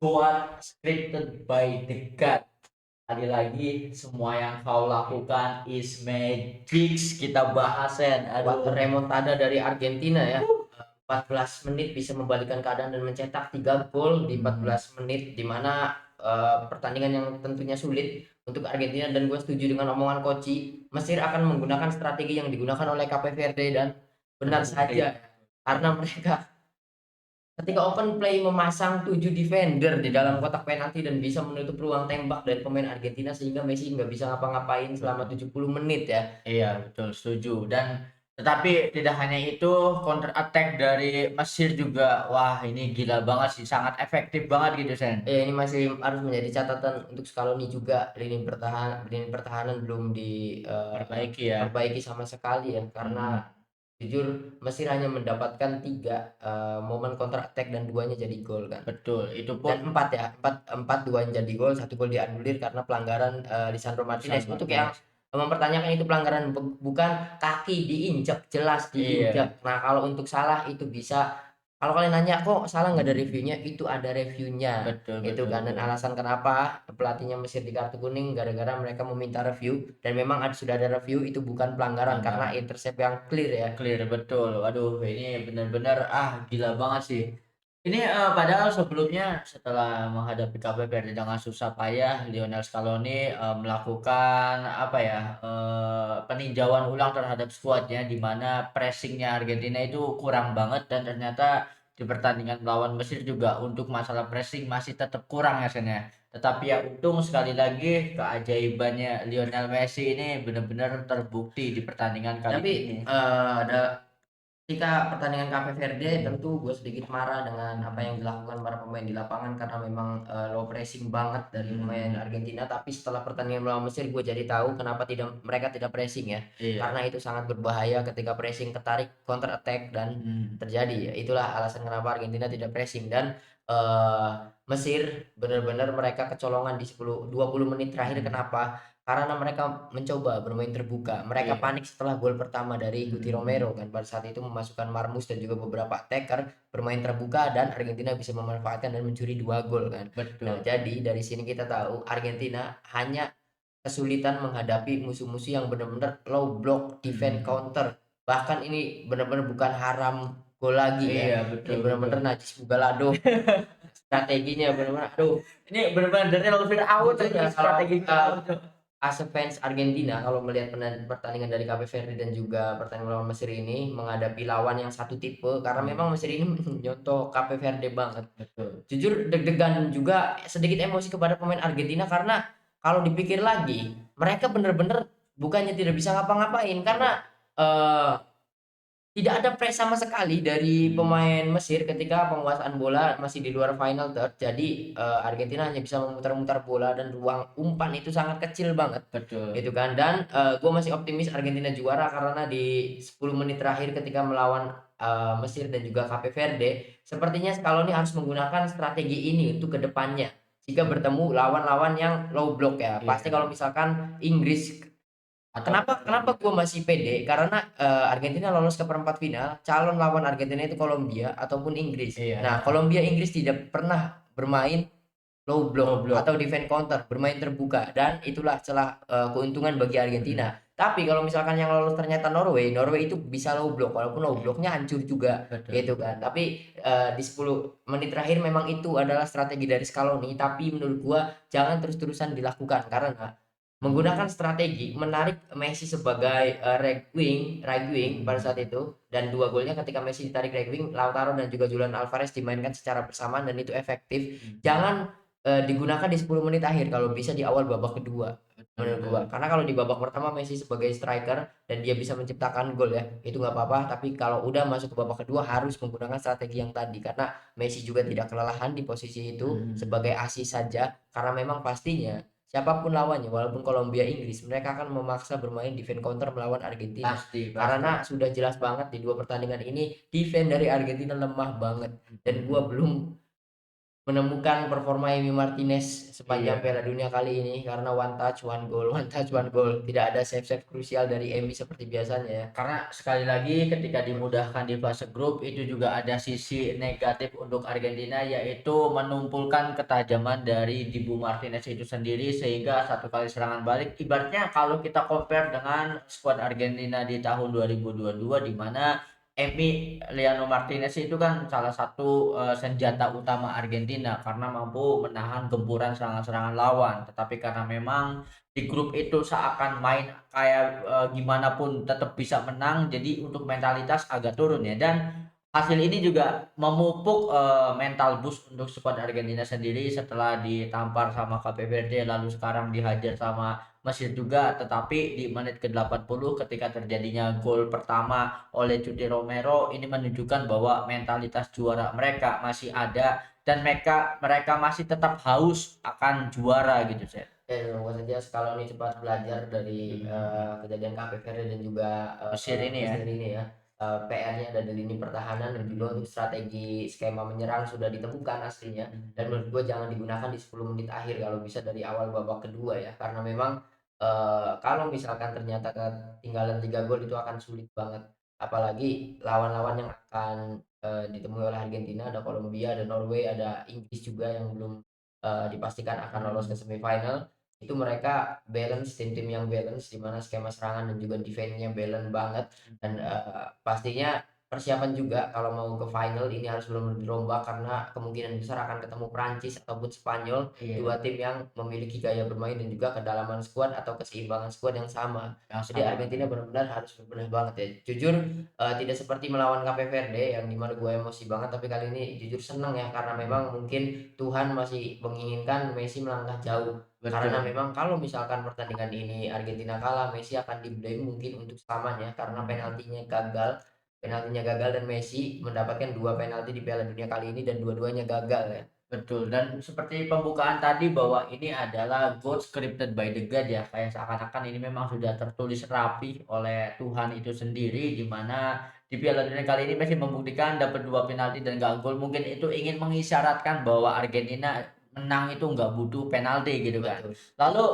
Squad scripted by the God. Tadi lagi semua yang kau lakukan is magic. Kita bahasan. Buat Aduh. remontada dari Argentina ya. 14 menit bisa membalikan keadaan dan mencetak 3 gol di 14 menit, di mana pertandingan yang tentunya sulit untuk Argentina. Dan gue setuju dengan omongan Koci, Mesir akan menggunakan strategi yang digunakan oleh Cape Verde, dan benar saja karena mereka ketika open play memasang 7 defender di dalam kotak penalti dan bisa menutup ruang tembak dari pemain Argentina, sehingga Messi nggak bisa ngapa-ngapain selama 70 menit ya. Iya, betul, setuju. Dan tetapi tidak hanya itu, counter attack dari Mesir juga, wah ini gila banget sih, sangat efektif banget gitu, Sen. Ini masih harus menjadi catatan untuk Scaloni juga. Lini pertahanan belum Perbaiki ya. diperbaiki sama sekali ya, karena jujur Mesir hanya mendapatkan 3 momen counter attack dan duanya jadi gol kan. Betul, itu pun Dan 4 ya, 4 duanya jadi gol, 1 gol dianulir karena pelanggaran Lisandro Martinez. Lisandro Untuk yang Martinez. mempertanyakan itu pelanggaran bukan, kaki diinjak, jelas Iya, diinjak. Nah, kalau untuk Salah itu bisa, kalau kalian nanya kok Salah nggak ada reviewnya, itu ada reviewnya betul, gitu betul, kan. Dan betul. alasan kenapa pelatihnya Mesir di kartu kuning gara-gara mereka meminta review, dan memang sudah ada review, itu bukan pelanggaran karena Pelanggaran. intercept yang clear ya. Clear, betul. Waduh, ini benar-benar gila banget sih. Ini padahal sebelumnya setelah menghadapi Cape Verde dengan susah payah, Lionel Scaloni melakukan apa ya, peninjauan ulang terhadap skuadnya, di mana pressingnya Argentina itu kurang banget, dan ternyata di pertandingan melawan Mesir juga untuk masalah pressing masih tetap kurang ya, Sen, ya. Tetapi ya untung sekali lagi keajaibannya Lionel Messi ini benar-benar terbukti di pertandingan kali Tapi ini. ada ketika pertandingan Cape Verde, tentu gue sedikit marah dengan apa yang dilakukan para pemain di lapangan, karena memang low pressing banget dari pemain Argentina. Tapi setelah pertandingan melawan Mesir, gue jadi tahu kenapa mereka tidak pressing ya, Iya. karena itu sangat berbahaya ketika pressing ketarik counter attack dan Mhm. terjadi ya. Itulah alasan kenapa Argentina tidak pressing. Dan eh, Mesir benar-benar mereka kecolongan di 10-20 menit terakhir. Kenapa? Karena mereka mencoba bermain terbuka. Mereka Iya. panik setelah gol pertama dari Guti Mhm. Romero kan. Pada saat itu memasukkan Marmus dan juga beberapa attacker, bermain terbuka, dan Argentina bisa memanfaatkan dan mencuri 2 gol kan. Nah, Betul. jadi dari sini kita tahu Argentina hanya kesulitan menghadapi musuh-musuh yang benar-benar low block defense Mhm. counter. Bahkan ini benar-benar bukan haram gol lagi ya. Iya, Ini betul, betul. benar-benar najis bugalado. Strateginya benar-benar aduh. Ini bener-bener dari real out Jujur ini ya, kalau strategi out tuh. as a fans Argentina, kalau melihat pertandingan dari Cape Verde dan juga pertandingan melawan Mesir ini menghadapi lawan yang satu tipe, karena memang Mesir ini nyontoh Cape Verde banget. Betul. Jujur deg-degan juga, sedikit emosi kepada pemain Argentina, karena kalau dipikir lagi, mereka bener-bener bukannya tidak bisa ngapa-ngapain, karena eh, tidak ada press sama sekali dari pemain Mesir ketika penguasaan bola masih di luar final third. Jadi Argentina hanya bisa memutar-mutar bola dan ruang umpan itu sangat kecil banget Betul. gitu kan. Dan gue masih optimis Argentina juara, karena di 10 menit terakhir ketika melawan Mesir dan juga Cape Verde, sepertinya Scaloni harus menggunakan strategi ini untuk kedepannya jika bertemu lawan-lawan yang low block ya. Pasti Iya. kalau misalkan Inggris. Atau Kenapa kenapa gue masih pede? Karena Argentina lolos ke perempat final, calon lawan Argentina itu Kolombia ataupun Inggris. iya, Nah, Kolombia Inggris tidak pernah bermain low block goblok. atau defense counter, bermain terbuka, dan itulah celah keuntungan bagi Argentina. Tapi kalau misalkan yang lolos ternyata Norway, Norway itu bisa low block, walaupun low blocknya hancur juga Betul. gitu kan. Tapi di 10 menit terakhir memang itu adalah strategi dari Scaloni, tapi menurut gua jangan terus-terusan dilakukan, karena menggunakan strategi menarik Messi sebagai right wing pada saat itu, dan 2 golnya ketika Messi ditarik right wing, Lautaro dan juga Julian Alvarez dimainkan secara bersamaan dan itu efektif. Jangan digunakan di 10 menit akhir, kalau bisa di awal babak kedua Betul, menurut betul. gua. Karena kalau di babak pertama Messi sebagai striker dan dia bisa menciptakan gol ya, itu nggak apa-apa, tapi kalau udah masuk ke babak kedua harus menggunakan strategi yang tadi, karena Messi juga tidak kelelahan di posisi itu sebagai asis saja, karena memang pastinya siapapun lawannya, walaupun Kolombia Inggris, mereka akan memaksa bermain defense counter melawan Argentina. Pasti, pasti. Karena sudah jelas banget di 2 pertandingan ini defense dari Argentina lemah banget, dan gua belum menemukan performa Emi Martinez sepanjang Iya. Piala Dunia kali ini karena one touch, one goal, one touch, one goal. Tidak ada save-save krusial dari Emi seperti biasanya ya. Karena sekali lagi ketika dimudahkan di fase grup itu juga ada sisi negatif untuk Argentina yaitu menumpulkan ketajaman dari Dibu Martinez itu sendiri sehingga satu kali serangan balik ibaratnya kalau kita compare dengan skuad Argentina di tahun 2022 di mana Emiliano Martinez itu kan salah satu senjata utama Argentina karena mampu menahan gempuran serangan-serangan lawan tetapi karena memang di grup itu seakan main kayak, gimana pun tetap bisa menang, jadi untuk mentalitas agak turun ya dan hasil ini juga memupuk, mental boost untuk skuad Argentina sendiri setelah ditampar sama Cape Verde lalu sekarang dihajar sama Mesir juga, tetapi di menit ke-80 ketika terjadinya gol pertama oleh Cuti Romero ini menunjukkan bahwa mentalitas juara mereka masih ada dan mereka mereka masih tetap haus akan juara gitu, Seth. Semoga saja Scaloni cepat belajar dari Mhm. kejadian Cape Verde dan juga Mesir ini ya? Mesir ini ya. PR-nya ada di lini pertahanan dan juga untuk Mhm. strategi skema menyerang sudah ditemukan aslinya dan menurut gue jangan digunakan di 10 menit akhir kalau bisa dari awal babak kedua ya karena memang kalau misalkan ternyata ketinggalan 3 gol itu akan sulit banget apalagi lawan-lawan yang akan ditemui oleh Argentina ada Kolombia, ada Norway, ada Inggris juga yang belum dipastikan akan lolos ke Mhm. semifinal itu mereka balance tim-tim yang balance di mana skema serangan dan juga defense-nya balance banget dan pastinya persiapan juga kalau mau ke final ini harus benar-benar dirombak karena kemungkinan besar akan ketemu Prancis ataupun Spanyol, Iya, dua tim yang memiliki gaya bermain dan juga kedalaman skuad atau keseimbangan skuad yang sama. yang Jadi sama Argentina bener. benar-benar harus berbenah banget ya. Jujur tidak seperti melawan Cape Verde yang dimana gue emosi banget tapi kali ini jujur seneng ya karena memang mungkin Tuhan masih menginginkan Messi melangkah jauh. Karena Betul. memang kalau misalkan pertandingan ini Argentina kalah, Messi akan di-blame mungkin untuk selamanya karena Mhm. penaltinya gagal dan Messi mendapatkan 2 penalti di Piala Dunia kali ini dan dua-duanya gagal ya. Betul, dan seperti pembukaan tadi bahwa ini adalah God scripted by the God ya, kayak seakan-akan ini memang sudah tertulis rapi oleh Tuhan itu sendiri, di mana di Piala Dunia kali ini Messi membuktikan dapat 2 penalti dan nggak gol, mungkin itu ingin mengisyaratkan bahwa Argentina menang itu nggak butuh penalti gitu kan. Betul. Lalu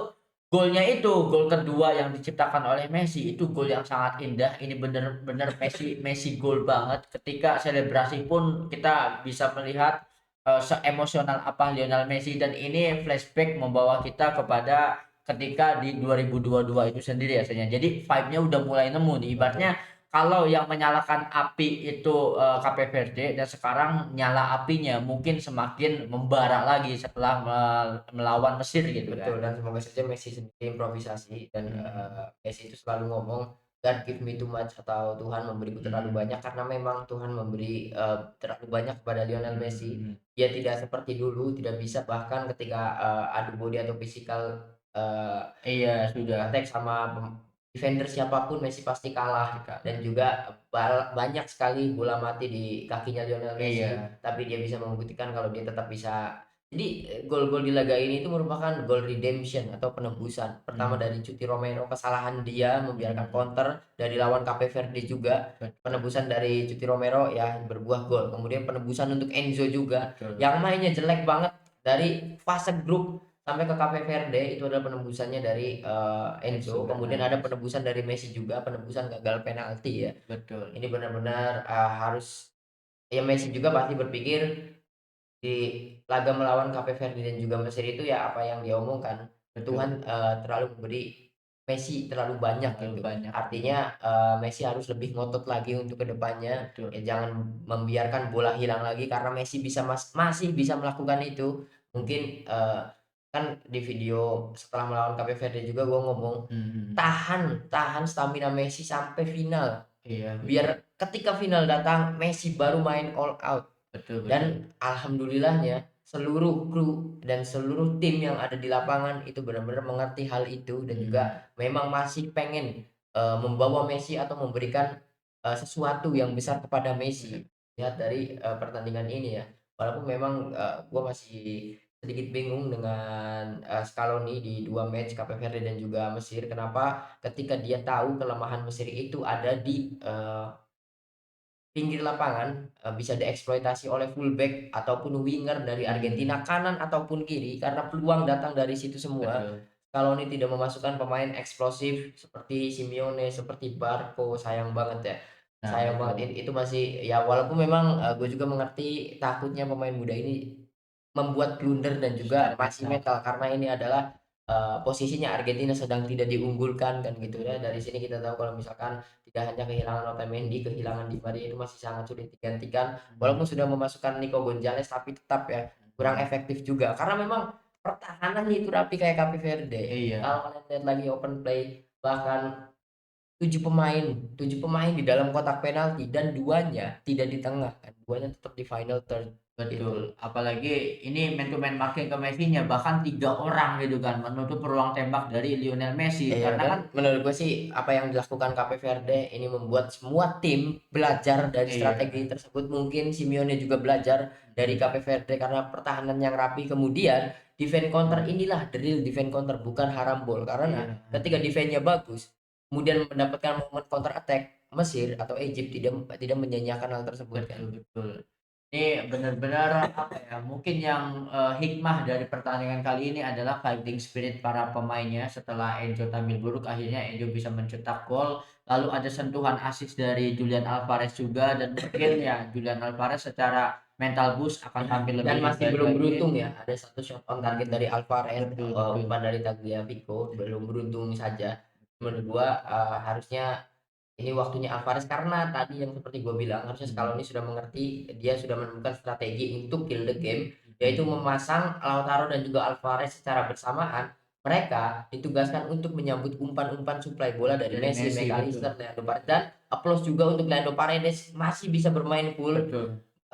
golnya itu, gol kedua yang diciptakan oleh Messi, itu gol yang sangat indah, ini bener-bener Messi Messi gol banget, ketika selebrasi pun kita bisa melihat seemosional apa Lionel Messi dan ini flashback membawa kita kepada ketika di 2022 itu sendiri rasanya. Jadi vibe-nya udah mulai nemu nih. Ibaratnya Betul. kalau yang menyalakan api itu Cape Verde dan sekarang nyala apinya mungkin semakin membara lagi setelah melawan Mesir gitu kan. Betul dan semoga saja Messi sendiri improvisasi dan, Mhm. Messi itu selalu ngomong, "God give me too much," atau Tuhan memberiku terlalu Mhm. banyak karena memang Tuhan memberi, terlalu banyak kepada Lionel Messi. Mhm. Dia tidak seperti dulu, tidak bisa bahkan ketika, adu body atau fisikal, Iya sudah attack sama defender siapapun Messi pasti kalah ketika dan juga banyak sekali bola mati di kakinya Lionel Messi, iya. tapi dia bisa membuktikan kalau dia tetap bisa jadi, gol-gol di laga ini itu merupakan gol redemption atau penebusan. Pertama Mhm. dari Cuti Romero, kesalahan dia membiarkan Mhm. counter dari lawan Cape Verde juga, Betul, penebusan dari Cuti Romero ya berbuah gol. Kemudian penebusan untuk Enzo juga, betul. yang mainnya jelek banget dari fase grup sampai ke Cape Verde itu adalah penembusannya dari, Enzo Enzo, kemudian ada Fernandez. penebusan dari Messi juga, penebusan gagal penalti ya. Betul. Ini benar-benar, harus ya Messi juga pasti berpikir di laga melawan Cape Verde dan juga Mesir itu ya apa yang dia omongkan, Betul. Tuhan, terlalu memberi Messi terlalu banyak Terlalu gitu. banyak, mhm, Artinya, Messi harus lebih ngotot lagi untuk ke depannya, ya betul, jangan membiarkan bola hilang lagi karena Messi masih bisa melakukan itu. Mungkin, kan di video setelah melawan Cape Verde juga gua ngomong, mhm, "Tahan tahan stamina Messi sampai final, iya betul, biar ketika final datang Messi baru main all out." betul betul, Dan alhamdulillahnya seluruh kru dan seluruh tim yang ada di lapangan itu benar-benar mengerti hal itu dan juga mhm, memang masih pengen, membawa Messi atau memberikan, sesuatu yang besar kepada iya, Messi. Lihat dari, pertandingan ini ya. Walaupun memang, gua masih sedikit bingung dengan, Scaloni di 2 match Cape Verde dan juga Mesir. Kenapa ketika dia tahu kelemahan Mesir itu ada di, pinggir lapangan bisa dieksploitasi oleh fullback ataupun winger dari Argentina kanan ataupun kiri karena peluang datang dari situ semua. Betul. Scaloni tidak memasukkan pemain eksplosif seperti Simeone, seperti Barco, sayang banget ya. Nah, Sayang betul. banget itu masih ya walaupun memang gue juga mengerti takutnya pemain muda ini membuat blunder dan juga Secara masih mental. mental karena ini adalah posisinya Argentina sedang tidak diunggulkan kan gitu ya. Dari sini kita tahu kalau misalkan tidak hanya kehilangan Otamendi, kehilangan Di Maria itu masih sangat sulit digantikan. Mhm. Walaupun sudah memasukkan Nico Gonzalez tapi tetap ya kurang Mhm. efektif juga. Karena memang pertahanannya itu rapi kayak Cape Verde. Iya. Kalau kalian lihat lagi open play bahkan 7 pemain, 7 pemain di dalam kotak penalti dan duanya tidak di tengah kan. Duanya tetap di final third Betul, gitu. apalagi ini man to man marking ke Messi-nya bahkan 3 orang gitu kan, menutup ruang tembak dari Lionel Messi Iya, karena dan kan menurut gue sih apa yang dilakukan Cape Verde ini membuat semua tim belajar dari strategi iya, tersebut. Mungkin Simeone juga belajar dari mhm, Cape Verde karena pertahanan yang rapi. Kemudian defense counter mhm, inilah the real defense counter bukan harambol. Karena iya, ketika mhm, defense-nya bagus, kemudian mendapatkan momen counter attack, Mesir atau Egypt tidak tidak menyanyiakan hal tersebut kan. betul betul. Ini benar-benar apa ya, mungkin yang, hikmah dari pertandingan kali ini adalah fighting spirit para pemainnya setelah Enzo tampil buruk akhirnya Enzo bisa mencetak gol, lalu ada sentuhan assist dari Julian Alvarez juga dan mungkin ya Julian Alvarez secara mental boost akan tampil Dan lebih masih baik belum lagi. beruntung ya, ada satu shot on target dari Mhm, Alvarez, betul betul. umpan dari Tagliafico, belum beruntung saja. Menurut gua, harusnya ini waktunya Alvarez karena tadi yang seperti gua bilang, harusnya Mhm, Scaloni sudah mengerti, dia sudah menemukan strategi untuk kill the game, yaitu mhm, memasang Lautaro dan juga Alvarez secara bersamaan. Mereka ditugaskan untuk menyambut umpan-umpan suplai bola dari dari Messi, Messi betul, McAllister, Leandro Paredes, dan applause juga untuk Leandro Paredes masih bisa bermain full. betul.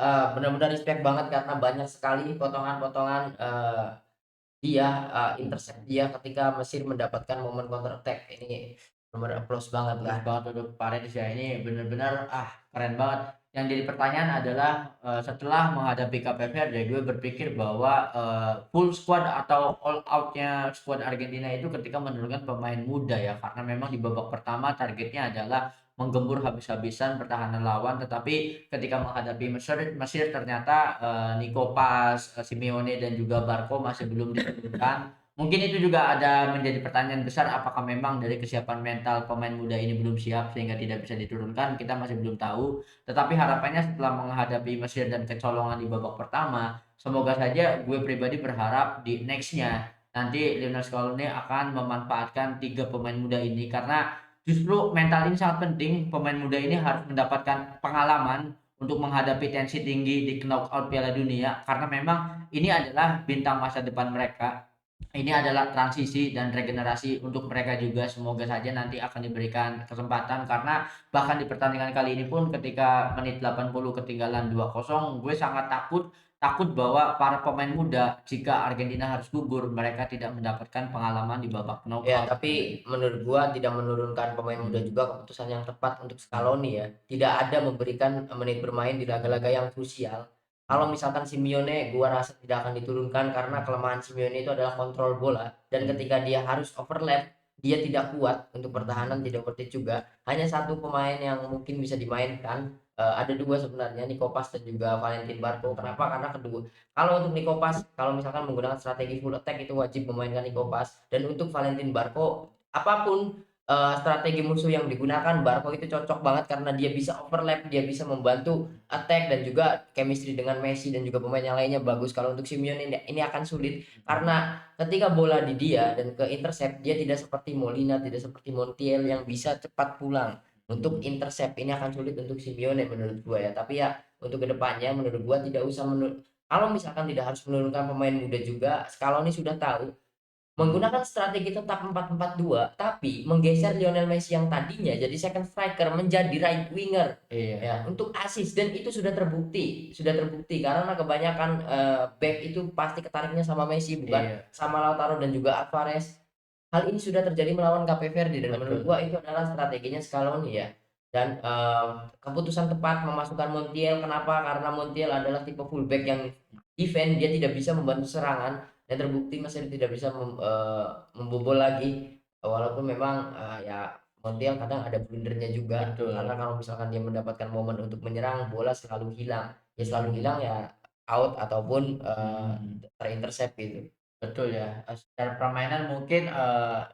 Benar-benar respect banget karena banyak sekali potongan-potongan, dia, intercept dia ketika Mesir mendapatkan momen counter attack. Ini bener-bener applause banget Terus lah. banget untuk Paredes ya, ini benar-benar, keren banget. Yang jadi pertanyaan adalah, setelah menghadapi Cape Verde, gue berpikir bahwa, full squad atau all out-nya skuad Argentina itu ketika menurunkan pemain muda ya, karena memang di babak pertama targetnya adalah menggembur habis-habisan pertahanan lawan, tetapi ketika menghadapi Mesir Mesir ternyata, Nico Paz, Simeone dan juga Barco masih belum diturunkan. Mungkin itu juga ada menjadi pertanyaan besar apakah memang dari kesiapan mental pemain muda ini belum siap sehingga tidak bisa diturunkan, kita masih belum tahu. Tetapi harapannya setelah menghadapi Mesir dan kecolongan di babak pertama, semoga saja gue pribadi berharap di next-nya nanti Lionel Scaloni akan memanfaatkan 3 pemain muda ini karena justru mental ini sangat penting. Pemain muda ini harus mendapatkan pengalaman untuk menghadapi tensi tinggi di knockout Piala Dunia karena memang ini adalah bintang masa depan mereka. Ini adalah transisi dan regenerasi untuk mereka juga. Semoga saja nanti akan diberikan kesempatan karena bahkan di pertandingan kali ini pun ketika menit 80 ketinggalan 2-0, gue sangat takut takut bahwa para pemain muda jika Argentina harus gugur, mereka tidak mendapatkan pengalaman di babak Ya, knockout. tapi menurut gua tidak menurunkan pemain muda Mhm, juga keputusan yang tepat untuk mhm, Scaloni ya. Tidak ada memberikan menit bermain di laga-laga yang krusial. Kalau mhm, misalkan Simeone, gua rasa tidak akan diturunkan karena kelemahan Simeone itu adalah kontrol bola dan mhm, ketika dia harus overlap, dia tidak kuat untuk pertahanan, mhm, tidak worth it juga. Hanya satu pemain yang mungkin bisa dimainkan, ada dua sebenarnya, Nico Paz dan juga Valentin Barco. mhm, Kenapa? Karena kedua kalau untuk Nico Paz, kalau misalkan menggunakan strategi full attack itu wajib memainkan Nico Paz. Dan untuk Valentin Barco, apapun strategi musuh yang digunakan, Barco itu cocok banget karena dia bisa overlap, dia bisa membantu attack dan juga chemistry dengan Messi dan juga pemain yang lainnya bagus. Kalau untuk Simeone ini akan sulit mhm, karena ketika bola di dia dan ke intercept, dia tidak seperti Molina, tidak seperti Montiel yang bisa cepat pulang. Untuk mhm. intercept ini akan sulit untuk Simeone menurut gua ya. Tapi ya untuk kedepannya menurut gua tidak usah kalau misalkan tidak harus menurunkan pemain muda juga, Scaloni sudah tahu Mhm. menggunakan strategi tetap 4-4-2, tapi menggeser Lionel Messi yang tadinya jadi second striker menjadi right winger Iya, ya untuk assist dan itu sudah terbukti karena kebanyakan back itu pasti ketariknya sama Messi bukan iya, sama Lautaro dan juga Alvarez. Hal ini sudah terjadi melawan Cape Verde dan menurut betul. gua itu adalah strateginya Scaloni ya. Dan keputusan tepat memasukkan Montiel, kenapa? Karena Montiel adalah tipe fullback yang defend, dia tidak bisa membantu serangan dan terbukti Mesir tidak bisa membobol lagi. Walaupun memang ya Montiel kadang ada blundernya juga, karena Betul. kalau misalkan dia mendapatkan momen untuk menyerang, bola selalu hilang. Ya selalu hilang Mhm. ya out ataupun Mhm. terintercept gitu. Betul ya, secara permainan mungkin,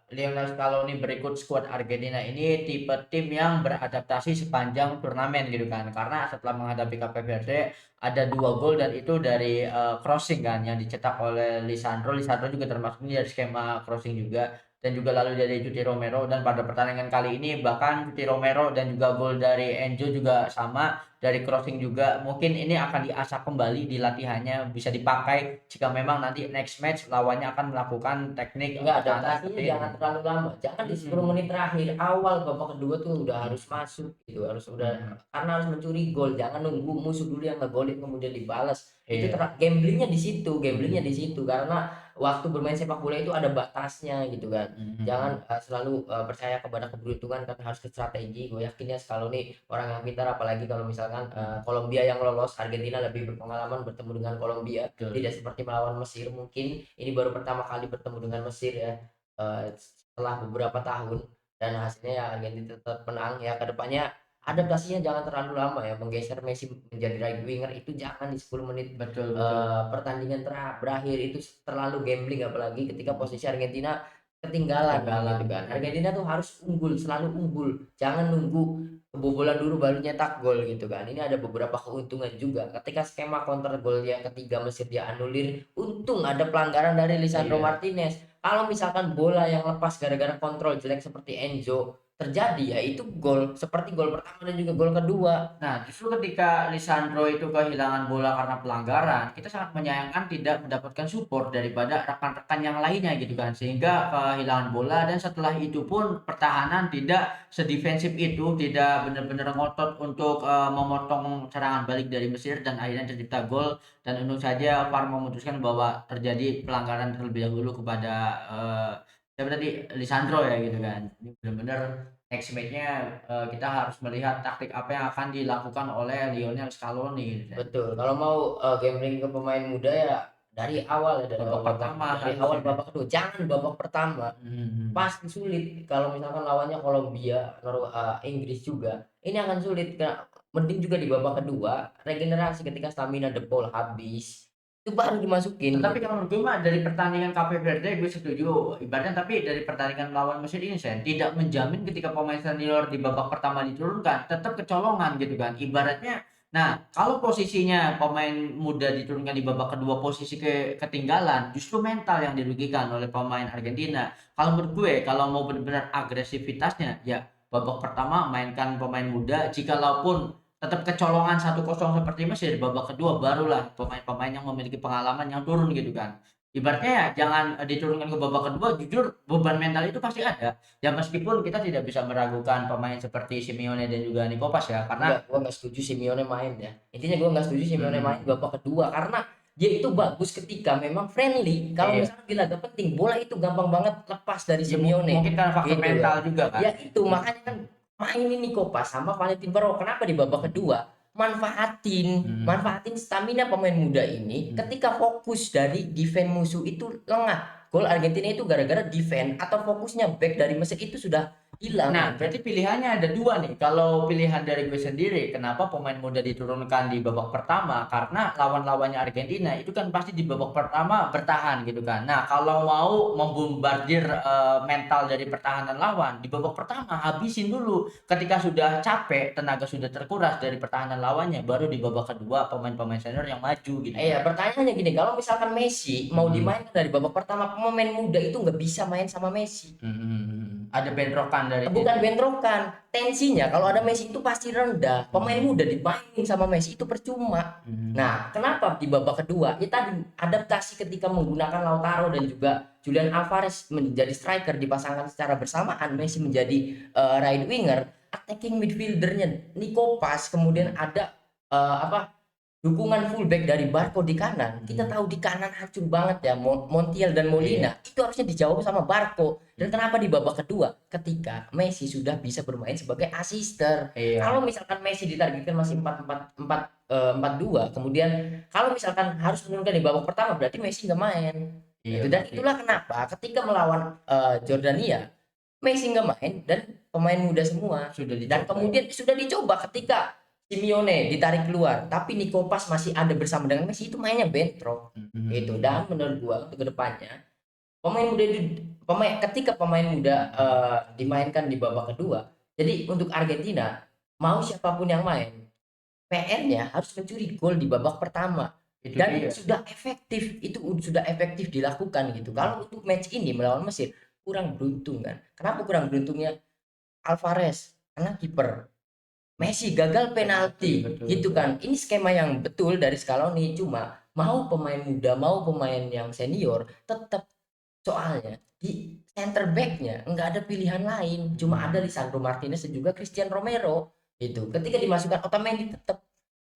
Lionel Scaloni berikut skuad Argentina ini tipe tim yang beradaptasi sepanjang turnamen gitu kan. Karena setelah menghadapi Cape Verde ada 2 gol dan itu dari, crossing kan yang dicetak oleh Lisandro. Lisandro juga termasuk ini dari skema crossing juga dan juga lalu dari Cuti Romero dan pada pertandingan kali ini bahkan Cuti Romero dan juga gol dari Enzo juga sama dari crossing juga. Mungkin ini akan diasah kembali di latihannya bisa dipakai jika memang nanti next match lawannya akan melakukan teknik, Enggak, pertahanan adaptasinya seperti ini. jangan terlalu lama. Jangan di 10 Mhm, menit terakhir, awal babak kedua tuh udah harus mhm, masuk gitu, harus udah mhm. karena harus mencuri gol, jangan nunggu musuh dulu yang ngegolin kemudian dibalas. Itu Iya, gamblingnya di mhm, situ karena waktu bermain sepak bola itu ada batasnya gitu kan. Jangan mhm, selalu percaya kepada keberuntungan kan harus ke strategi. Gue yakin ya Scaloni orang yang pintar apalagi kalau misalkan mhm, Kolombia yang lolos, Argentina lebih berpengalaman bertemu dengan Kolombia, tidak betul, seperti melawan Mesir mungkin ini baru pertama kali bertemu dengan Mesir ya, setelah beberapa tahun dan hasilnya ya Argentina tetap menang ya. Kedepannya adaptasinya jangan terlalu lama ya, menggeser Messi menjadi right winger itu jangan di 10 menit, betul betul, pertandingan berakhir itu terlalu gambling apalagi ketika mhm, posisi Argentina ketinggalan ketinggalan, gitu kan. mhm, Argentina tuh harus unggul, selalu unggul, jangan nunggu kebobolan dulu baru nyetak gol gitu kan. Ini ada beberapa keuntungan juga ketika skema counter gol yang ketiga Mesir dia anulir. Untung ada pelanggaran dari Lisandro iya. Martinez. Kalau misalkan bola yang lepas gara-gara kontrol jelek seperti Enzo terjadi ya itu gol seperti gol pertama dan juga gol kedua. Nah, justru ketika Lisandro itu kehilangan bola karena pelanggaran, kita sangat menyayangkan tidak mendapatkan support daripada rekan-rekan yang lainnya gitu kan. Sehingga kehilangan bola dan setelah itu pun pertahanan tidak sedefensif itu, tidak benar-benar ngotot untuk memotong serangan balik dari Mesir dan akhirnya tercipta gol dan untung saja VAR memutuskan bahwa terjadi pelanggaran terlebih dahulu kepada siapa tadi Lisandro ya gitu kan. Ini benar-benar next match-nya, kita harus melihat taktik apa yang akan dilakukan oleh Lionel Scaloni gitu kan. Betul, kalau mau gambling ke pemain muda ya dari awal ya Babak pertama dari awal harusnya kan. babak kedua, jangan babak pertama. Mhm, Pasti sulit kalau misalkan lawannya Kolombia, Inggris juga. Ini akan sulit mending juga di babak kedua regenerasi ketika stamina Depol habis itu baru dimasukin tetapi gitu. kalau menurut gue mah dari pertandingan Cape Verde gue setuju, ibaratnya tapi dari pertandingan melawan Mesir ini Sen, tidak menjamin ketika pemain senior di babak pertama diturunkan, tetap kecolongan gitu kan. Ibaratnya nah, kalau posisinya pemain muda diturunkan di babak kedua posisi ketinggalan, justru mental yang dirugikan oleh pemain Argentina. Kalau menurut gue, kalau mau benar-benar agresivitasnya, ya babak pertama mainkan pemain muda, jikalaupun tetap kecolongan 1-0 seperti Mesir, babak kedua barulah pemain-pemain yang memiliki pengalaman yang turun gitu kan. Ibaratnya ya jangan diturunkan ke babak kedua, jujur beban mental itu pasti ada. Ya meskipun kita tidak bisa meragukan pemain seperti Simeone dan juga Nikopas ya, karena Gua nggak setuju Simeone main ya. Intinya gua nggak setuju Simeone main mhm, babak kedua karena dia itu bagus ketika memang friendly. Kalau iya, misalnya di laga penting, bola itu gampang banget lepas dari ya Simeone mungkin karena faktor gitu mental kan. juga kan. Ya itu makanya kan Mhm, main ini Kopas sama Valentin Barro. Kenapa di babak mhm, kedua? mhm, Manfaatin stamina pemain muda ini mhm. ketika fokus dari defense musuh itu lengah. Gol Argentina itu gara-gara defense atau fokusnya back dari Mesir itu sudah hilang Nah, gitu. berarti pilihannya ada 2 nih. Kalau pilihan dari gue sendiri, kenapa pemain muda diturunkan di babak pertama? Karena lawan-lawannya Argentina itu kan pasti di babak pertama bertahan gitu kan. Nah, kalau mau membombardir mental dari pertahanan lawan di babak pertama habisin dulu. Ketika sudah capek, tenaga sudah terkuras dari pertahanan lawannya, baru di babak kedua pemain-pemain senior yang maju gitu Iya, kan. pertanyaannya gini, kalau misalkan Messi mau Mhm. dimainkan dari babak pertama, pemain muda itu nggak bisa main sama Messi. Mhm, mhm. Ada bentrokan dari Bukan situ. bentrokan, tensinya kalau ada Mhm, Messi itu pasti rendah. Pemain mhm, muda dimainin sama Messi itu percuma. mhm. Nah, kenapa di babak kedua? Ya tadi adaptasi ketika menggunakan Lautaro dan juga Julian Alvarez menjadi striker dipasangkan secara bersamaan, Messi menjadi right winger, attacking midfieldernya Nico Pas, kemudian Mhm, ada apa dukungan fullback dari Barco di kanan, kita mhm. tahu di kanan hancur banget ya, Montiel dan Molina, Iya, itu harusnya dijawab sama Barco. Dan mhm. kenapa di babak kedua? Ketika Messi sudah bisa bermain sebagai asister. Kalau Iya, misalkan Messi ditargetkan masih 4-4-2, kemudian kalau misalkan harus menurunkan di babak pertama, berarti Messi nggak main. iya Itu dan berarti itulah kenapa ketika melawan Jordania Messi nggak main dan pemain muda semua. Sudah Dan dicoba ya. kemudian sudah dicoba ketika Simeone ditarik keluar, tapi Nico Pas masih ada bersama dengan Messi, itu mainnya bentrok gitu. Mhm. Dan menurut gua untuk kedepannya pemain muda itu, ketika pemain muda dimainkan di babak kedua, jadi untuk Argentina mau siapapun yang main, PR-nya harus mencuri gol di babak pertama, Itu dan dia. sudah efektif dilakukan gitu. Kalau untuk match ini melawan Mesir kurang beruntung kan. Kenapa kurang beruntungnya? Alvarez kena kiper, Messi gagal Penalti, penalti betul gitu betul. kan. Ini skema yang betul dari Scaloni, cuma mau pemain muda mau pemain yang senior tetap. Soalnya di center back-nya nggak ada pilihan lain, cuma ada Mhm. Lisandro Martinez dan juga Christian Romero gitu. Ketika dimasukkan Otamendi tetap.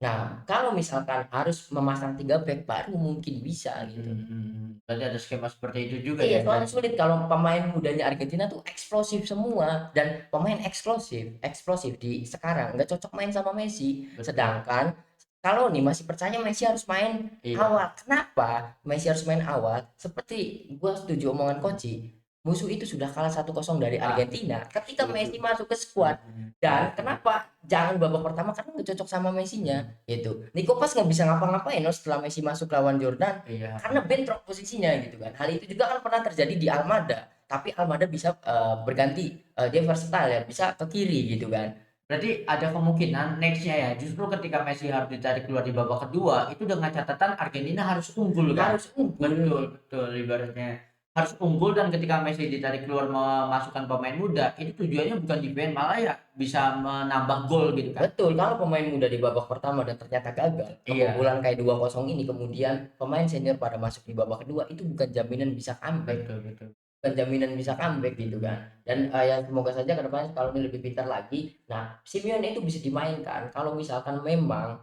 Nah, kalau misalkan harus memasang 3 back baru mungkin bisa gitu. Mhm. Berarti ada skema seperti itu juga Iya, ya soalnya dan sulit kalau pemain mudanya Argentina tuh eksplosif semua, dan pemain eksplosif eksplosif di sekarang nggak cocok main sama Messi. betul. Sedangkan kalau nih masih percaya Messi harus main Iya. awal. Kenapa Messi harus main awal? Seperti gua setuju omongan Koci, musuh itu sudah kalah 1-0 dari Ah, betul. Argentina. Ketika Setuju. Messi masuk ke skuad, Mhm. dan kenapa jangan babak pertama, karena nggak cocok sama Messinya gitu. Nico Pas nggak bisa ngapa-ngapain loh setelah Messi masuk lawan Jordan, Iya. karena bentrok posisinya gitu kan. Hal itu juga kan pernah terjadi di Almada, tapi Almada bisa berganti, dia versatile ya, bisa ke kiri gitu kan. Berarti ada kemungkinan next-nya ya, justru ketika Messi harus ditarik keluar di babak kedua, itu dengan catatan Argentina harus unggul kan? Harus unggul. Betul, betul. Ibaratnya harus unggul dan ketika Messi ditarik keluar memasukkan pemain muda, itu tujuannya bukan defense, malah ya bisa menambah gol gitu kan? Betul, kalau pemain muda di babak pertama dan ternyata gagal, Iya, kebobolan kayak 2-0 ini, kemudian pemain senior pada masuk di babak kedua, itu bukan jaminan bisa comeback. betul betul. Bukan jaminan bisa comeback gitu kan. Dan ya semoga saja ke depannya kalau ini lebih pintar lagi. Nah, Simeone itu bisa dimainkan kalau misalkan memang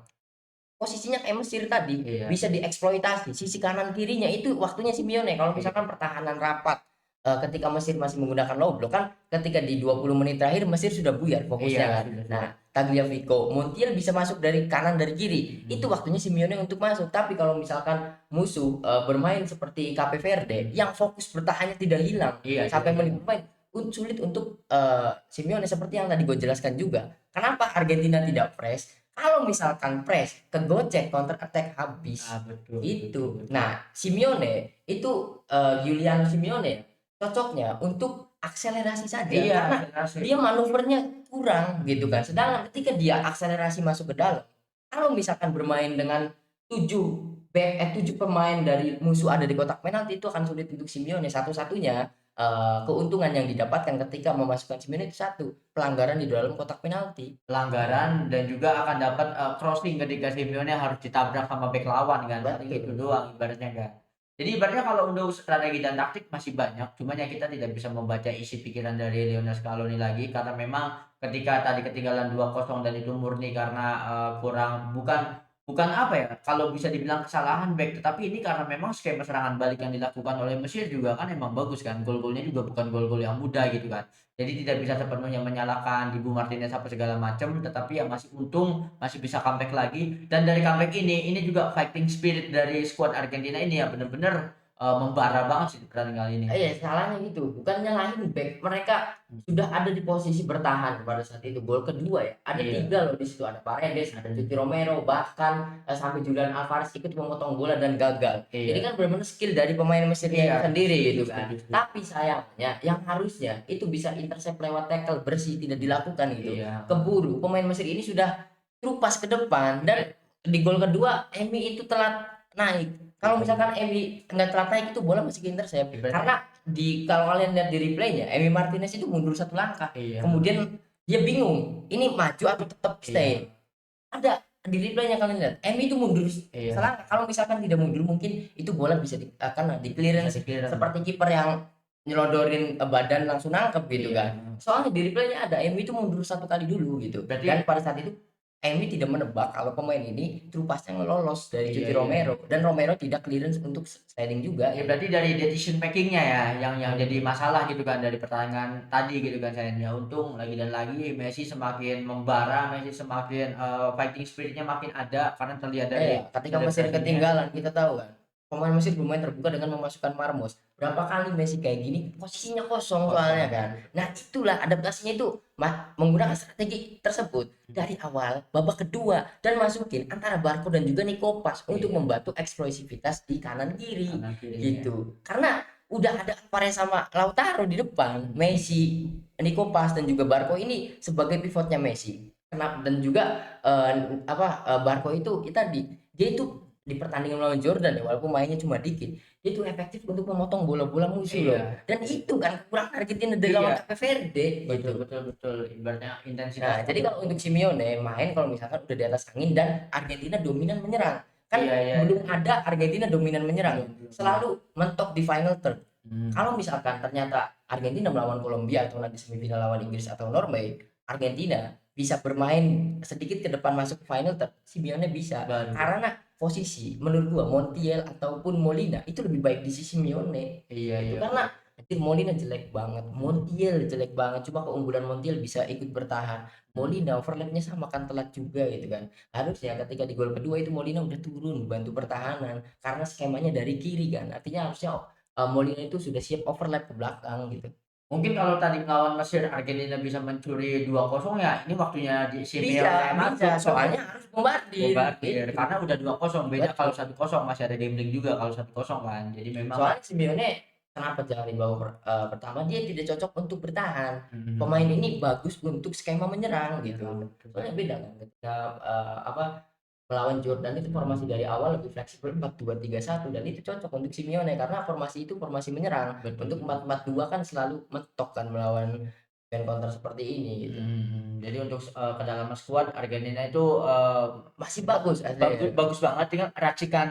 posisinya kayak Mesir tadi, Iya, bisa dieksploitasi sisi kanan kirinya, itu waktunya Simeone. Kalau iya. misalkan pertahanan rapat, ketika Mesir masih menggunakan low block kan, ketika di 20 menit terakhir Mesir sudah buyar fokusnya Iya, kan. Nah, sudah. Tagliafico, Montiel bisa masuk dari kanan dari kiri, itu Mhm. waktunya Simeone untuk masuk. Tapi kalau misalkan musuh bermain seperti Cape Verde yang fokus bertahannya tidak hilang Iya, tidak sampai menit hilang. bermain, sulit untuk Simeone, seperti yang tadi gue jelaskan juga. Kenapa Argentina tidak press? Kalau misalkan press, kegocek, counter attack Ah, habis. betul betul Itu. betul. Nah, Simeone itu Giuliano Simeone cocoknya untuk akselerasi saja, Iya, karena akselerasi. dia manuvernya kurang gitu kan. Sedangkan ketika dia akselerasi masuk ke dalam, kalau misalkan bermain dengan 7 pemain dari musuh ada di kotak penalti, itu akan sulit untuk Simeone. Satu-satunya keuntungan yang didapatkan ketika memasukkan Simeone itu satu, pelanggaran di dalam kotak penalti. Pelanggaran dan juga akan dapat, crossing ketika Simeone harus ditabrak sama bek lawan kan, paling itu Betul. doang ibaratnya kan. Jadi ibaratnya kalau untuk strategi dan taktik masih banyak, cuman ya kita tidak bisa membaca isi pikiran dari Lionel Scaloni lagi karena memang ketika tadi ketinggalan 2-0 dan itu murni karena, kurang bukan bukan apa ya, kalau bisa dibilang kesalahan bek, tetapi ini karena memang skema serangan balik yang dilakukan oleh Mesir juga kan emang bagus kan, gol-golnya juga bukan gol-gol yang mudah gitu kan. Jadi tidak bisa sepenuhnya menyalahkan Dibu Martinez apa segala macam, tetapi ya masih untung masih bisa comeback lagi. Dan dari comeback ini juga fighting spirit dari skuad Argentina ini ya bener-bener, membara banget sih di pertandingan kali ini. Iya, salahnya gitu, bukan nyalahin back, mereka Mhm. sudah ada di posisi bertahan pada saat itu. Gol kedua ya, ada Iya, 3 loh di situ, ada Paredes, ada mhm, Cuti Romero, bahkan sampai Julian Alvarez ikut memotong bola dan gagal. Jadi iya, kan benar-benar skill dari pemain Mesirnya iya, itu sendiri setuju gitu kan. setuju setuju. Tapi sayangnya yang harusnya itu bisa intercept lewat tackle bersih tidak dilakukan gitu. Iya, Keburu pemain Mesir ini sudah terupas ke depan, dan di gol kedua Emi itu telat naik. Kalau betul misalkan betul. Emi nggak telat naik, itu bola masih ke intercept. Ibaratnya Karena kalau kalian lihat di replaynya, Emi Martinez itu mundur 1 langkah. iya, Kemudian dia bingung, ini maju atau tetap iya, stay. Ada di replaynya, kalian lihat. Emi itu mundur iya, selangkah. Kalau misalkan tidak mundur, mungkin itu bola bisa akan di bisa clearance di-clear. seperti kiper yang nyelodorin badan langsung nangkep gitu Iya, kan. Soalnya di replaynya ada Emi itu mundur 1 kali dulu gitu. Dan berarti pada saat itu Emi tidak menebak kalau pemain ini trupasnya lolos dari iya Cuti iya. Romero, dan Romero tidak clearance untuk sliding juga Ya gitu. berarti dari decision making-nya ya yang jadi Hmm. masalah gitu kan dari pertandingan tadi gitu kan sayangnya. Untung lagi dan lagi Messi semakin membara, Messi semakin, fighting spirit-nya makin ada karena terlihat Iya, dari ketika Mesir selebrasinya. ketinggalan kita tahu kan. pemain Mesir bermain terbuka dengan memasukkan Marmos. Berapa kali Messi kayak gini posisinya kosong soalnya Kosong. kan. Nah, itulah adaptasinya itu menggunakan strategi tersebut dari awal babak kedua dan masukin antara Barco dan juga Nico Pas untuk Iya, membantu eksplosivitas di kanan kiri kanan kirinya. gitu. Karena udah ada Alvarez sama Lautaro di depan, Messi, Nico Pas dan juga Barco ini sebagai pivotnya Messi. Kenapa dan juga Barco itu kita dia itu di pertandingan melawan Jordan ya walaupun mainnya cuma dikit dia itu efektif untuk memotong bola-bola musuh loh Iya, dan itu kan kurang Argentina dari lawan iya, Cape Verde betul gitu. betul betul. Ibaratnya Nah intensitas jadi kalau untuk Simeone main kalau misalkan udah di atas angin dan Argentina dominan menyerang kan iya iya iya. belum ada Argentina dominan menyerang Belum belum. selalu mentok di final third. Hmm. Kalau misalkan ternyata Argentina melawan Kolombia atau nanti semifinal lawan Inggris atau Norway, Argentina bisa bermain sedikit ke depan masuk final third, Simeone bisa. Baru. Karena posisi menurut gua Montiel ataupun Molina itu lebih baik di sisi Simeone. Iya Itu iya. karena anjir Molina jelek banget, Montiel jelek banget. Cuma keunggulan Montiel bisa ikut bertahan. Molina overlapnya sama kan telat juga gitu kan. Harusnya ketika di gol kedua itu Molina udah turun bantu pertahanan karena skemanya dari kiri kan. Artinya harusnya Molina itu sudah siap overlap ke belakang gitu. Mungkin kalau tadi melawan Mesir Argentina bisa mencuri 2-0 ya ini waktunya di Bisa, Simeone bisa. masuk kan Soalnya harus bombardir bombardir gitu. karena udah 2-0 beda kalau Betul. 1-0 masih ada gambling juga kalau 1-0 kan. Jadi memang Soalnya Simeone kenapa jangan dibawa pertama dia tidak cocok untuk bertahan. Pemain mhm, ini bagus untuk skema menyerang gitu. menyerang betul. Soalnya beda kan ketika melawan Jordan itu formasi dari awal lebih fleksibel 4-2-3-1 dan itu cocok untuk Simeone karena formasi itu formasi menyerang. Betul Untuk betul. 4-4-2 kan selalu mentok kan melawan band counter seperti ini gitu. Jadi untuk, kedalaman skuad Argentina itu, Masih bagus bagus asli. bagus banget dengan racikan,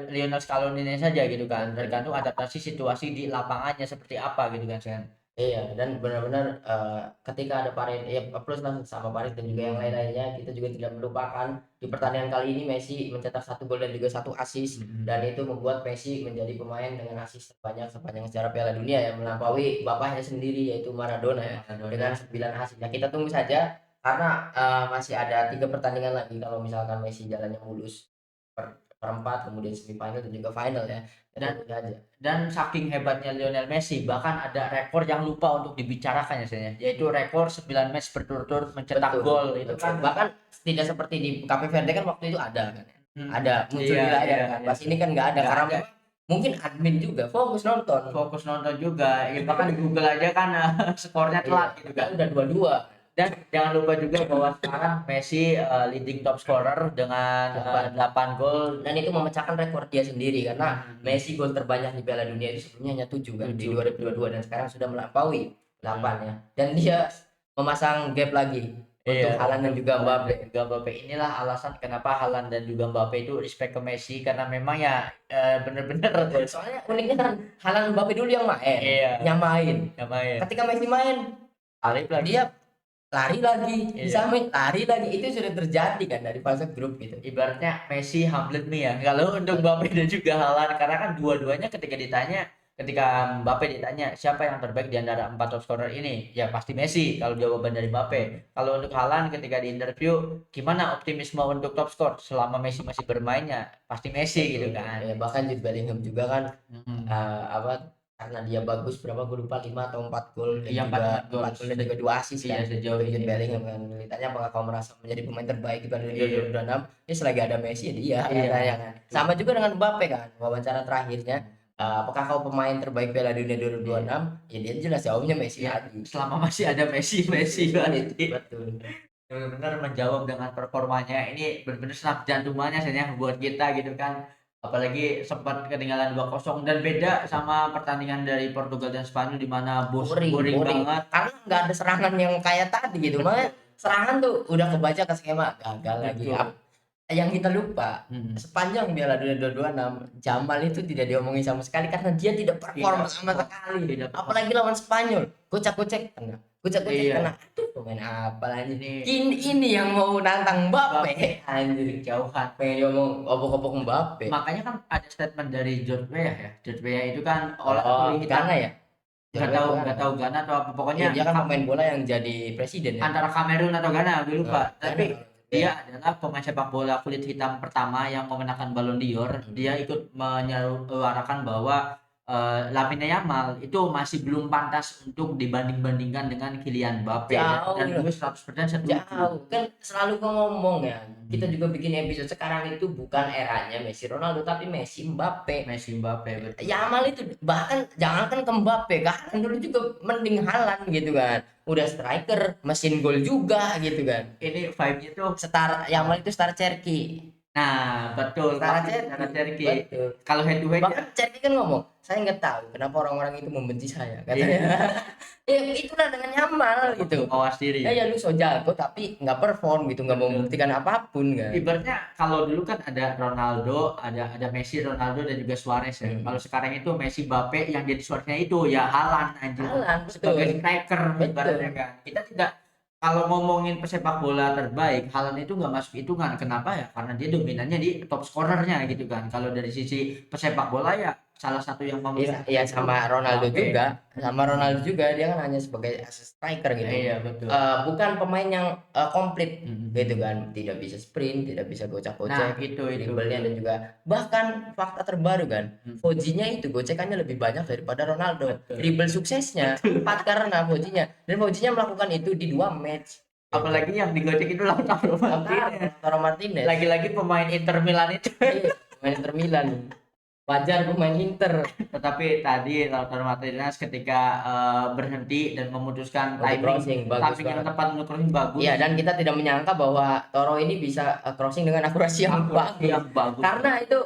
Lionel Scaloni-nya saja gitu kan, Betul. tergantung adaptasi situasi di lapangannya seperti apa gitu kan, Sen. Iya, dan benar-benar ketika ada Paredes, ya plus lah sama Paredes dan juga yang lain-lainnya, kita juga tidak melupakan di pertandingan kali ini Messi mencetak 1 gol dan juga 1 assist dan itu membuat Messi menjadi pemain dengan assist terbanyak sepanjang sejarah Piala Dunia yang melampaui bapaknya sendiri yaitu Maradona ya dengan Maradona. 9 assist. Nah, kita tunggu saja karena masih ada 3 pertandingan lagi kalau misalkan Messi jalannya mulus perempat kemudian semifinal dan juga final ya. Kita Dan tunggu saja. dan saking hebatnya Lionel Messi, bahkan ada rekor yang lupa untuk dibicarakan ya, Sen, ya, yaitu rekor 9 match berturut-turut mencetak Betul, gol itu betul. kan Bahkan tidak seperti di Cape Verde kan waktu itu ada kan ya. mhm, Ada muncul iya di layar iya kan. iya, Pas ini kan nggak ada nggak karena ada. memang mungkin admin juga fokus nonton. Fokus nonton juga, ya bahkan di Google aja kan, skornya Iya, telat gitu kan kan. udah 2-2 Dan jangan lupa juga bahwa sekarang Messi, leading top scorer dengan, 8. 8 gol, Dan itu memecahkan rekor dia sendiri karena mhm, Messi gol terbanyak di Piala Dunia itu sebelumnya hanya 7 kan di 7, betul 2022 dan sekarang sudah melampaui betul. 8 ya. Dan dia memasang gap lagi Iya, untuk Haaland dan untuk juga Haaland dan Mbappe. juga Mbappe. Inilah alasan kenapa Haaland dan juga Mbappe itu respect ke Messi karena memang ya, bener-bener Betul, soalnya uniknya kan Haaland Mbappe dulu yang main, iya, nyamain. yang main. Ketika Messi main, Alif lagi. dia lari lagi, Iya. disamain, lari lagi. Itu sudah terjadi kan dari fase grup gitu. Ibaratnya Messi Hamlet me ya. Kalau untuk Mbappe dan juga Haaland karena kan dua-duanya ketika Mbappe ditanya siapa yang terbaik di antara 4 top scorer ini, ya pasti Messi kalau jawaban dari Mbappe. Kalau untuk Haaland ketika di interview, gimana optimisme untuk top skor selama Messi masih bermainnya? Pasti Messi gitu Betul. kan. Ya, bahkan Jude Bellingham juga kan Mhm. karena dia bagus berapa gue lupa 5 atau 4 gol dan Iya 4 juga 4 gol 4 gol dan juga 2 assist iya kan sejauh untuk Jude ini betul. Bellingham kan. Ditanya apakah kau merasa menjadi pemain terbaik di Piala Dunia Iya. 2026? Ya selagi ada Messi ya dia Iya, katanya kan. betul. Sama juga dengan Mbappe kan. Wawancara terakhirnya apakah kau pemain terbaik Piala Dunia Iya. 2026? Ya dia jelas jawabnya Messi Ya, lagi. selama masih ada Messi, Messi Betul, pasti. betul. Benar-benar menjawab dengan performanya ini benar-benar senap jantungannya saya buat kita gitu kan. Apalagi sempat ketinggalan 2-0 dan beda sama pertandingan dari Portugal dan Spanyol di mana Boring, boring boring. banget. Karena nggak ada serangan yang kayak tadi gitu. Makanya Betul, serangan tuh udah kebaca ke skema gagal lagi. betul. Yang kita lupa Mhm. sepanjang Piala Dunia 2026 Jamal itu tidak diomongin sama sekali karena dia tidak perform Tidak sama sekali. tidak perform. Apalagi lawan Spanyol, gocek-gocek kena. Gocek-gocek Iya, kena. Aduh, pemain apa lagi? ini Ini yang mau nantang Mbappe Mbappe. Anjir, jauhan. pengen diomong obok-obok Mbappe. Makanya kan ada statement dari George Weah ya. George Weah itu kan Oh, kulit hitam Ghana ya? Jordan nggak Ghana. tahu Ghana atau apa Iya, pokoknya dia kan pemain bola yang jadi presiden ya. antara Kamerun atau Ghana gue lupa Ghana. tapi dia adalah pemain sepak bola kulit hitam pertama yang memenangkan Ballon d'Or. Dia ikut menyuarakan bahwa Lamine Yamal itu masih belum pantas untuk dibanding-bandingkan dengan Kylian Mbappe, Jauh dan lah. gue 100% setuju. Jauh kan selalu gua ngomong ya, kita juga bikin episode sekarang itu bukan eranya Messi Ronaldo tapi Messi Mbappe. Messi Mbappe betul. Yamal itu bahkan jangankan ke Mbappe, Haaland dulu juga mending Haaland gitu kan, udah striker mesin gol juga gitu kan. Ini vibe-nya tuh, Yamal itu star Cherky. nah betul, Sarah pasti cara Cherky, Cherky. betul. Kalau head to head ya, Bahkan Cherky kan ngomong, saya nggak tahu kenapa orang-orang itu membenci saya, katanya. Ya itulah dengan Yamal gitu. awas diri. Ya lu so jago tapi nggak perform gitu, nggak mau membuktikan apapun kan. Ibaratnya kalau dulu kan ada Ronaldo, ada Messi, Ronaldo dan juga Suarez ya. Kalau sekarang itu Messi, Mbappe, yang jadi Suareznya itu ya Haaland anjir. Haaland, betul. Sebagai striker Betul. ibaratnya kan. Kita tidak, kalau ngomongin pesepak bola terbaik, Haaland itu nggak masuk hitungan. Kenapa ya? Karena dia dominannya di top scorernya gitu kan. Kalau dari sisi pesepak bola ya salah satu yang memenuhi. Iya sama Ronaldo Oke. juga, dia kan hanya sebagai assist striker gitu. Iya betul. Bukan pemain yang komplit Mhm. gitu kan, tidak bisa sprint, tidak bisa Nah gocek-gocek, itu. dribblenya, dan juga bahkan fakta terbaru kan, Fojinya itu gocekannya lebih banyak daripada Ronaldo. Betul. Dribble suksesnya 4 karena Fojinya, dan Fojinya melakukan itu di 2 match. Apalagi yang digocek itu Lautaro Martinez. Lautaro Martinez. Lagi-lagi pemain Inter Milan itu. Iya, pemain Inter Milan. Wajar pemain Inter. Tetapi tadi Lautaro Martinez ketika berhenti dan memutuskan Untuk crossing, bagus timing yang banget. tepat untuk crossing bagus. Iya, dan kita tidak menyangka bahwa Toro ini bisa crossing dengan akurasi yang bagus. Yang bagus. Karena itu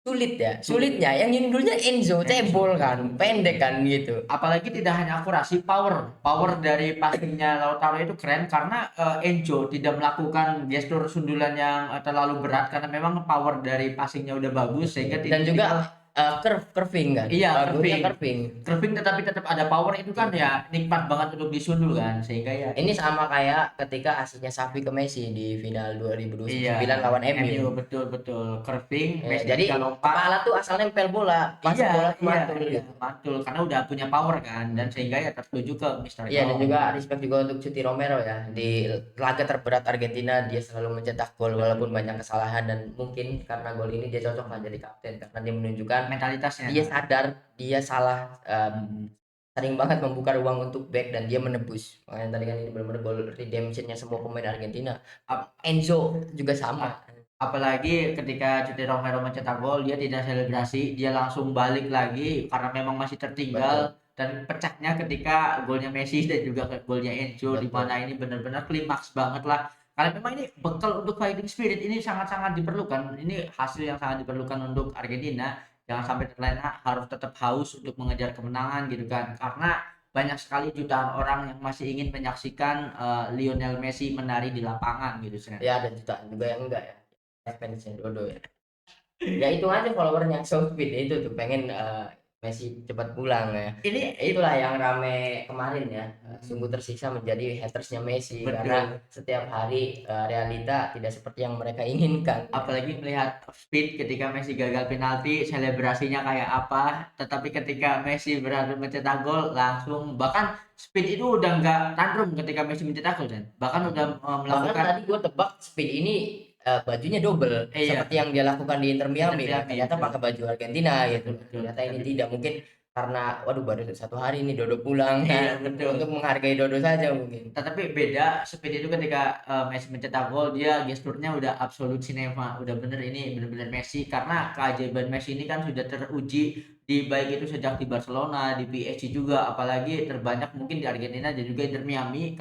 sulit ya. Sulitnya yang nyundulnya Enzo cebol kan, pendek kan gitu. Apalagi tidak hanya akurasi, power dari passingnya Lautaro itu keren karena Enzo tidak melakukan gestur sundulan yang terlalu berat karena memang power dari passingnya udah bagus sehingga Dan juga curving kan. Iya, Bagusnya curving tetapi tetap ada power, itu kan ya nikmat banget untuk disundul kan, sehingga ya Ini sama kayak ketika aslinya Xavi ke Messi di final 2029 iya, lawan MU. betul curving. Messi Jadi bisa lompat. kepala tuh asal nempel bola, masuk bola mantul gitu. Mantul karena udah punya power kan, dan sehingga ya tertuju ke Mr. Iya, dan Gol. juga respect juga untuk Cuti Romero ya, di laga terberat Argentina dia selalu mencetak gol walaupun banyak kesalahan, dan mungkin karena gol ini dia cocok lah jadi kapten karena dia menunjukkan Mentalitasnya. dia sadar dia salah, sering banget membuka ruang untuk back dan dia menebus. Makanya tadi kan ini benar-benar gol redemptionnya semua pemain Argentina. Enzo juga sama. Apalagi ketika Cuti Romero mencetak gol, dia tidak selebrasi, dia langsung balik lagi karena memang masih tertinggal. Dan pecahnya ketika golnya Messi dan juga golnya Enzo, di mana ini benar-benar klimaks banget lah. Karena memang ini bekal untuk fighting spirit, ini sangat-sangat diperlukan. Ini hasil yang sangat diperlukan untuk Argentina. Jangan sampai terlena, harus tetap haus untuk mengejar kemenangan gitu kan. Karena banyak sekali jutaan orang yang masih ingin menyaksikan Lionel Messi menari di lapangan gitu kan. Ya, ada jutaan juga yang enggak ya. Fansnya Dodo ya. Ya itu aja followernya Southbeat itu tuh pengen Messi cepat pulang ya. Itulah yang rame kemarin ya. Sungguh tersiksa menjadi hatersnya Messi. Betul. Karena setiap hari realita tidak seperti yang mereka inginkan. Apalagi melihat Speed ketika Messi gagal penalti, selebrasinya kayak apa. Tetapi ketika Messi berhasil mencetak gol, langsung, bahkan Speed itu udah nggak tantrum ketika Messi mencetak gol kan. Bahkan udah melakukan. Bahkan tadi gue tebak Speed ini bajunya double, seperti yang dia lakukan di Inter Miami kan. Ternyata pakai baju Argentina gitu. Ternyata ini tidak, mungkin karena waduh baru 1 hari ini Dodo pulang kan, untuk menghargai Dodo saja mungkin. Tetapi beda Speed itu ketika Messi mencetak gol, dia gesturnya udah absolut cinema, udah bener, ini bener-bener Messi. Karena keajaiban Messi ini kan sudah teruji di baik itu sejak di Barcelona, di PSG juga, apalagi terbanyak mungkin di Argentina dan juga Inter Miami.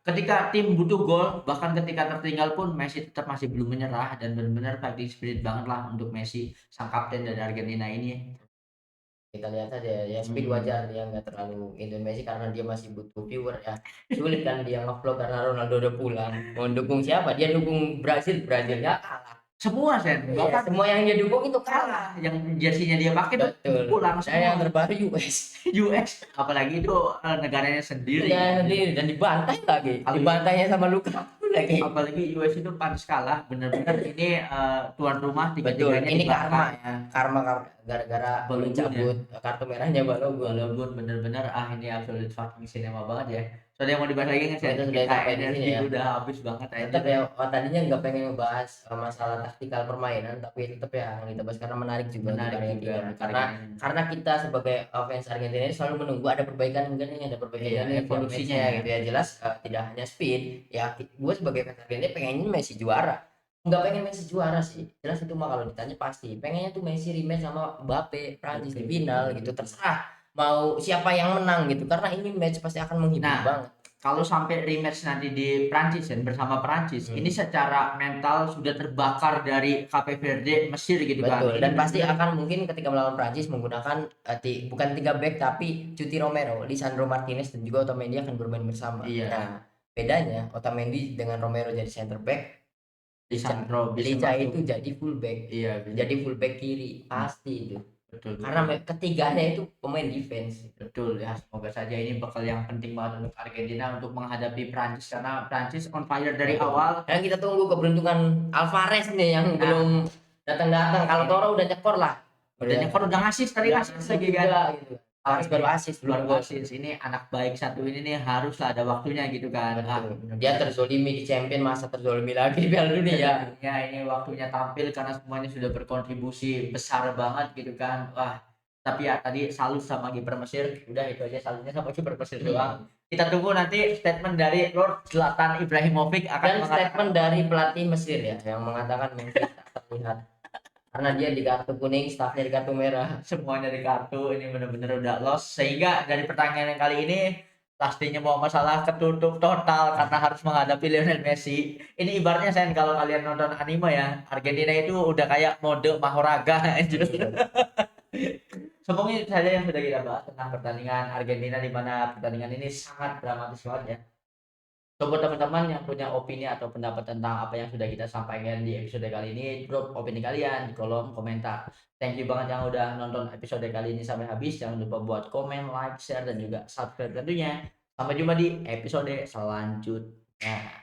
Ketika tim butuh gol, bahkan ketika tertinggal pun Messi tetap masih belum menyerah, dan benar-benar fighting spirit banget lah untuk Messi, sang kapten dari Argentina ini. Kita lihat saja ya, Speed wajar dia nggak terlalu into Messi karena dia masih butuh viewer ya. Sulit kan dia nge-vlog karena Ronaldo udah pulang. Mau dukung siapa? Dia dukung Brazil ya kalah. Semua Sen, bahkan semua yang dia dukung itu kalah. Yang jersinya dia pakai tuh pulang semua. Dan yang terbaru US, apalagi itu negaranya sendiri. Ya, sendiri dan dibantai lagi. Dibantainya sama Lukaku lagi. Apalagi US itu pantas kalah, benar-benar ini tuan rumah 3-3-nya. Ini karma ya. Karma gara-gara Balogun ya. mencabut kartu merahnya Balogun. Balogun bener-bener ini absolute fucking cinema banget ya. Soalnya yang mau dibahas lagi kan Oh, itu sudah kita sampai di sini energi ya. udah habis banget Tetap anjir. ya, tadinya nggak pengen ngebahas masalah taktikal permainan, tapi tetap ya yang kita bahas karena menarik juga untuk Menarik juga Argentina. untuk Karena Argentina. kita sebagai fans Argentina ini selalu menunggu ada perbaikan enggak nih, ada perbaikan Iya, nih tiap evolusinya matchnya ya. gitu ya. Jelas tidak hanya speed, ya gue sebagai fans Argentina pengennya Messi juara. Nggak pengen Messi juara sih, jelas itu mah kalau ditanya pasti. Pengennya tuh Messi rematch sama Mbappe, Prancis di final gitu. Terserah mau siapa yang menang gitu, karena ini match pasti akan menghibur Nah, banget. kalau sampai rematch nanti di Prancis dan bersama Prancis, ini secara mental sudah terbakar dari Cape Verde, Mesir gitu kan. Betul, Ini dan pasti benar-benar akan mungkin ketika melawan Prancis menggunakan bukan 3 back tapi Cuti Romero, Lisandro Martinez dan juga Otamendi akan bermain bersama. iya. Nah, bedanya Otamendi dengan Romero jadi center back, Lisandro bisa Licha masuk. itu jadi full back. Iya, Jadi full back kiri, pasti itu. betul, Karena betul. ketiganya itu pemain defense. Betul ya, semoga saja ini bekal yang penting banget untuk Argentina untuk menghadapi Prancis karena Prancis on fire dari Betul. awal. Dan kita tunggu keberuntungan Alvarez nih yang Nah, belum datang-datang. Kalau ini Toro udah nyekor lah. udah nyekor, udah ngasih tadi Udah ngasih ngasih lagi kan. juga gitu. Harus baru asis belum Baru gol. asis. Ini anak baik satu ini nih haruslah ada waktunya gitu kan. Betul. Bener-bener. Dia terzolimi di champion, masa terzolimi lagi di Piala Dunia. Ya ini waktunya tampil karena semuanya sudah berkontribusi besar banget gitu kan. Wah, tapi ya tadi salut sama kiper Mesir. Udah itu aja salutnya sama kiper Mesir doang. Kita tunggu nanti statement dari Lord Zlatan Ibrahimovic akan Dan mengatakan statement dari pelatih Mesir ya yang mengatakan Memphis tak terlihat karena dia di kartu kuning, staffnya di kartu merah. semuanya di kartu ini benar-benar udah lost sehingga dari pertandingan yang kali ini pastinya mau masalah ketutup total karena harus menghadapi Lionel Messi. Ini ibaratnya saya kalau kalian nonton anime ya, Argentina itu udah kayak mode Mahoraga anjir. Semoga itu saja yang sudah kita bahas tentang pertandingan Argentina di mana pertandingan ini sangat dramatis banget ya. So, buat teman-teman yang punya opini atau pendapat tentang apa yang sudah kita sampaikan di episode kali ini, drop opini kalian di kolom komentar. Thank you banget yang udah nonton episode kali ini sampai habis. Jangan lupa buat komen, like, share, dan juga subscribe tentunya. Sampai jumpa di episode selanjutnya.